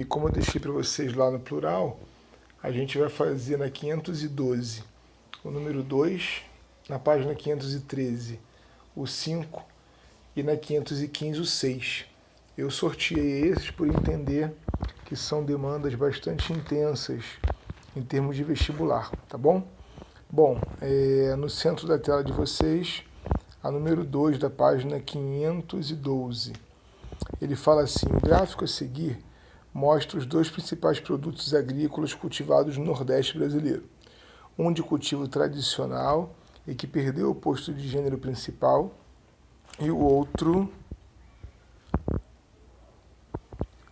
E como eu deixei para vocês lá no plural, a gente vai fazer na 512 o número 2, na página 513 o 5 e na 515 o 6. Eu sorteei esses por entender que são demandas bastante intensas em termos de vestibular, tá bom? Bom, no centro da tela de vocês, a número 2 da página 512. Ele fala assim: o gráfico a seguir mostra os dois principais produtos agrícolas cultivados no Nordeste brasileiro. Um de cultivo tradicional e que perdeu o posto de gênero principal, e o outro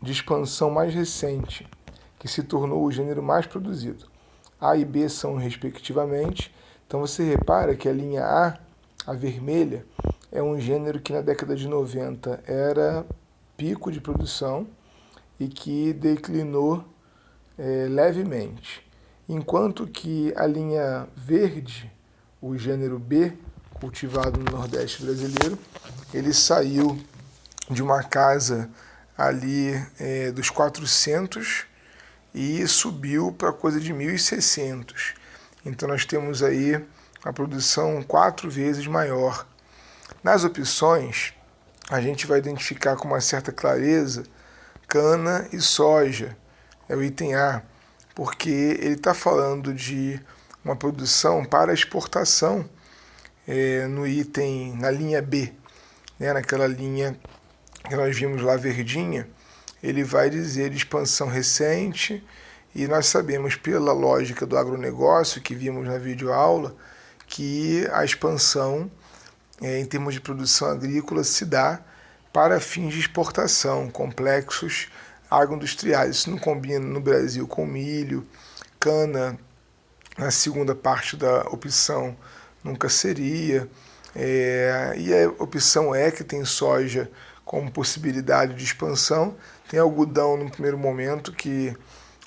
de expansão mais recente, que se tornou o gênero mais produzido. A e B são respectivamente. Então você repara que a linha A vermelha, é um gênero que na década de 90 era pico de produção e que declinou levemente. Enquanto que a linha verde, o gênero B, cultivado no Nordeste brasileiro, ele saiu de uma casa ali dos 400 e subiu para coisa de 1.600. Então nós temos aí a produção 4 vezes maior. Nas opções, a gente vai identificar com uma certa clareza cana e soja, é o item A, porque ele está falando de uma produção para exportação na linha B, naquela linha que nós vimos lá verdinha, ele vai dizer de expansão recente, e nós sabemos pela lógica do agronegócio que vimos na videoaula que a expansão em termos de produção agrícola se dá para fins de exportação, complexos agroindustriais. Isso não combina no Brasil com milho, cana, na segunda parte da opção nunca seria, e a opção E, que tem soja como possibilidade de expansão, tem algodão no primeiro momento, que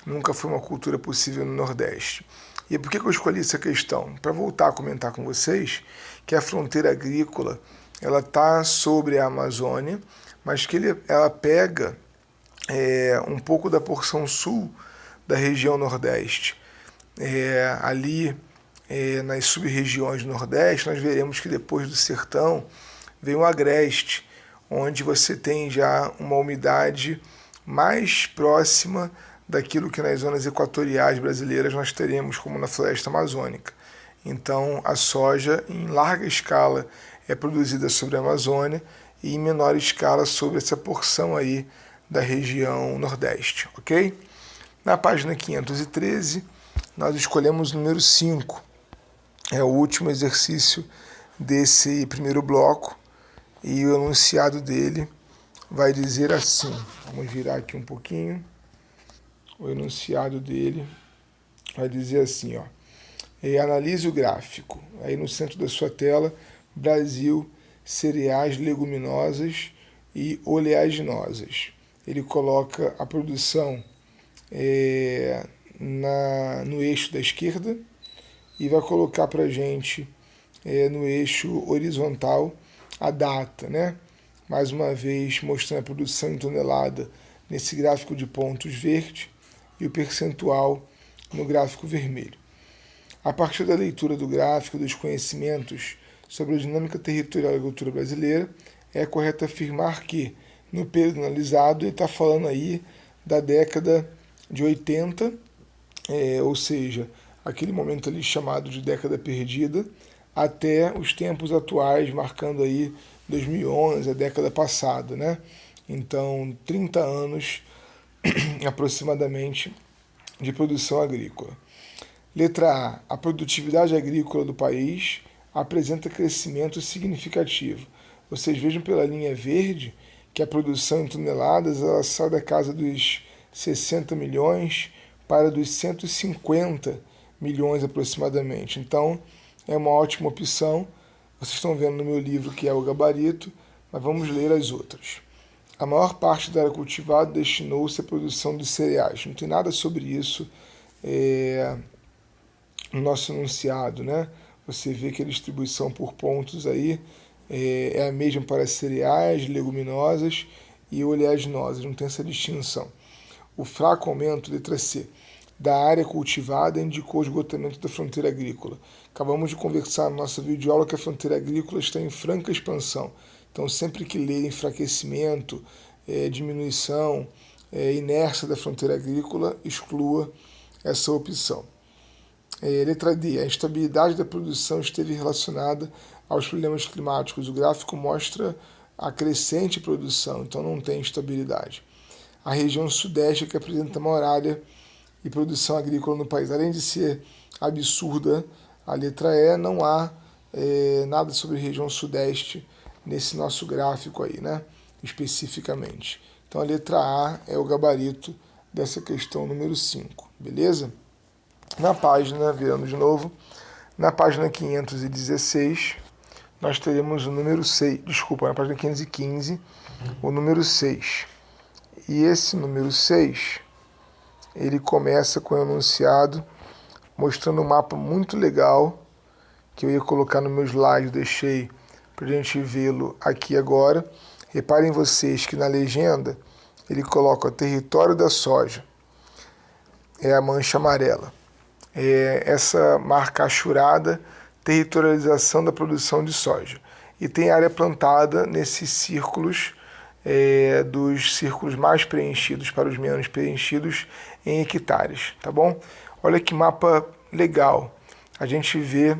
nunca foi uma cultura possível no Nordeste. E por que eu escolhi essa questão? Para voltar a comentar com vocês que a fronteira agrícola ela está sobre a Amazônia, mas que ela pega um pouco da porção sul da região Nordeste. Ali nas sub-regiões do Nordeste, nós veremos que depois do sertão vem o agreste, onde você tem já uma umidade mais próxima daquilo que nas zonas equatoriais brasileiras nós teremos, como na floresta amazônica. Então, a soja, em larga escala, é produzida sobre a Amazônia e em menor escala sobre essa porção aí da região Nordeste, ok? Na página 513, nós escolhemos o número 5. É o último exercício desse primeiro bloco e o enunciado dele vai dizer assim. Vamos virar aqui um pouquinho. O enunciado dele vai dizer assim, ó. Analise o gráfico. Aí no centro da sua tela, Brasil, cereais, leguminosas e oleaginosas. Ele coloca a produção no eixo da esquerda e vai colocar para a gente no eixo horizontal a data, né? Mais uma vez mostrando a produção em tonelada nesse gráfico de pontos verde e o percentual no gráfico vermelho. A partir da leitura do gráfico dos conhecimentos sobre a dinâmica territorial da agricultura brasileira, é correto afirmar que, no período analisado, ele está falando aí da década de 80, ou seja, aquele momento ali chamado de década perdida, até os tempos atuais, marcando aí 2011, a década passada, né? Então, 30 anos aproximadamente de produção agrícola. Letra A. A produtividade agrícola do país apresenta crescimento significativo. Vocês vejam pela linha verde que a produção em toneladas ela sai da casa dos 60 milhões para dos 150 milhões aproximadamente. Então, é uma ótima opção. Vocês estão vendo no meu livro que é o gabarito, mas vamos ler as outras. A maior parte da área cultivada destinou-se à produção de cereais. Não tem nada sobre isso no nosso enunciado, né? Você vê que a distribuição por pontos aí é a mesma para cereais, leguminosas e oleaginosas, não tem essa distinção. O fraco aumento, letra C, da área cultivada indicou o esgotamento da fronteira agrícola. Acabamos de conversar na nossa videoaula que a fronteira agrícola está em franca expansão. Então, sempre que ler enfraquecimento, diminuição, inércia da fronteira agrícola, exclua essa opção. Letra D. A instabilidade da produção esteve relacionada aos problemas climáticos. O gráfico mostra a crescente produção, então não tem estabilidade. A região sudeste é que apresenta maior área e produção agrícola no país. Além de ser absurda, a letra E, não há nada sobre região sudeste nesse nosso gráfico aí, né? Especificamente. Então a letra A é o gabarito dessa questão número 5, beleza? Na página, virando de novo, na página 516, nós teremos o número 6, na página 515, o número 6. E esse número 6, ele começa com o enunciado mostrando um mapa muito legal, que eu ia colocar no meu slide, deixei para a gente vê-lo aqui agora. Reparem vocês que na legenda ele coloca o território da soja, é a mancha amarela. Essa marca achurada, territorialização da produção de soja. E tem área plantada nesses círculos, dos círculos mais preenchidos para os menos preenchidos em hectares, tá bom? Olha que mapa legal. A gente vê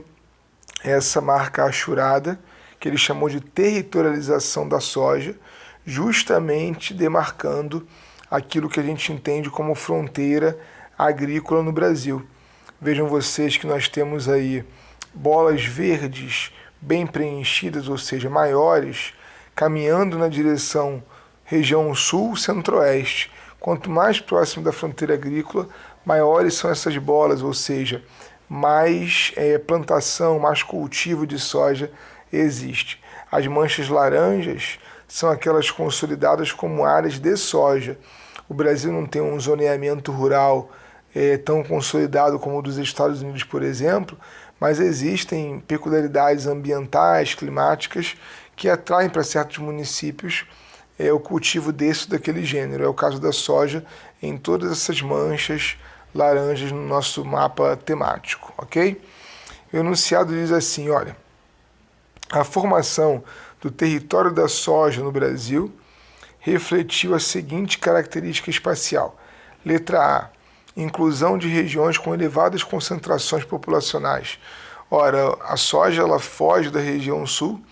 essa marca achurada, que ele chamou de territorialização da soja, justamente demarcando aquilo que a gente entende como fronteira agrícola no Brasil. Vejam vocês que nós temos aí bolas verdes bem preenchidas, ou seja, maiores, caminhando na direção região sul, centro-oeste. Quanto mais próximo da fronteira agrícola, maiores são essas bolas, ou seja, mais plantação, mais cultivo de soja existe. As manchas laranjas são aquelas consolidadas como áreas de soja. O Brasil não tem um zoneamento rural tão consolidado como o dos Estados Unidos, por exemplo, mas existem peculiaridades ambientais, climáticas, que atraem para certos municípios o cultivo desse ou daquele gênero. É o caso da soja em todas essas manchas laranjas no nosso mapa temático, ok? O enunciado diz assim, olha, a formação do território da soja no Brasil refletiu a seguinte característica espacial. Letra A, inclusão de regiões com elevadas concentrações populacionais. Ora, a soja ela foge da região sul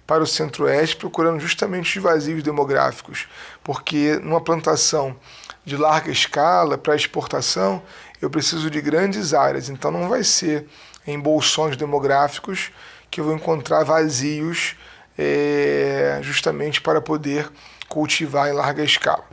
para o centro-oeste, procurando justamente os vazios demográficos, porque numa plantação de larga escala para exportação, eu preciso de grandes áreas, então não vai ser em bolsões demográficos que eu vou encontrar vazios justamente para poder cultivar em larga escala.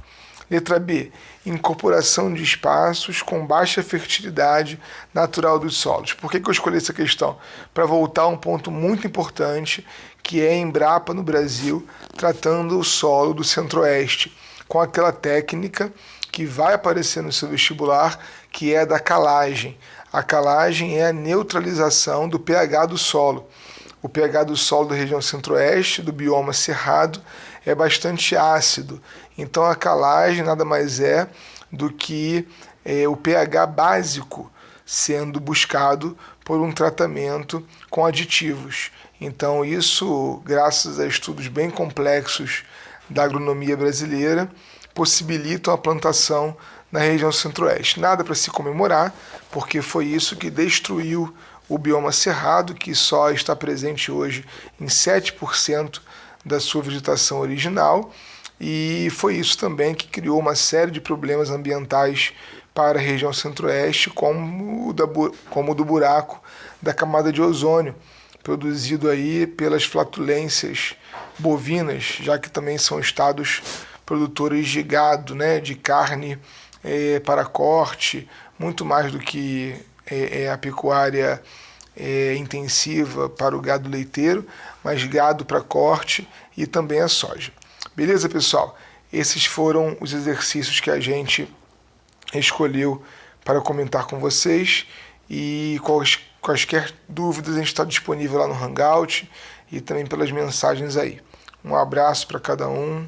Letra B, incorporação de espaços com baixa fertilidade natural dos solos. Por que eu escolhi essa questão? Para voltar a um ponto muito importante, que é a Embrapa no Brasil, tratando o solo do centro-oeste, com aquela técnica que vai aparecer no seu vestibular, que é a da calagem. A calagem é a neutralização do pH do solo. O pH do solo da região centro-oeste, do bioma cerrado, é bastante ácido. Então a calagem nada mais é do que o pH básico sendo buscado por um tratamento com aditivos. Então isso, graças a estudos bem complexos da agronomia brasileira, possibilitam a plantação na região centro-oeste. Nada para se comemorar, porque foi isso que destruiu o bioma cerrado, que só está presente hoje em 7% da sua vegetação original, e foi isso também que criou uma série de problemas ambientais para a região centro-oeste, como o do buraco da camada de ozônio, produzido aí pelas flatulências bovinas, já que também são estados produtores de gado, né, de carne para corte, muito mais do que a pecuária intensiva para o gado leiteiro, mas gado para corte e também a soja. Beleza, pessoal? Esses foram os exercícios que a gente escolheu para comentar com vocês, e quaisquer dúvidas a gente está disponível lá no Hangout e também pelas mensagens aí. Um abraço para cada um.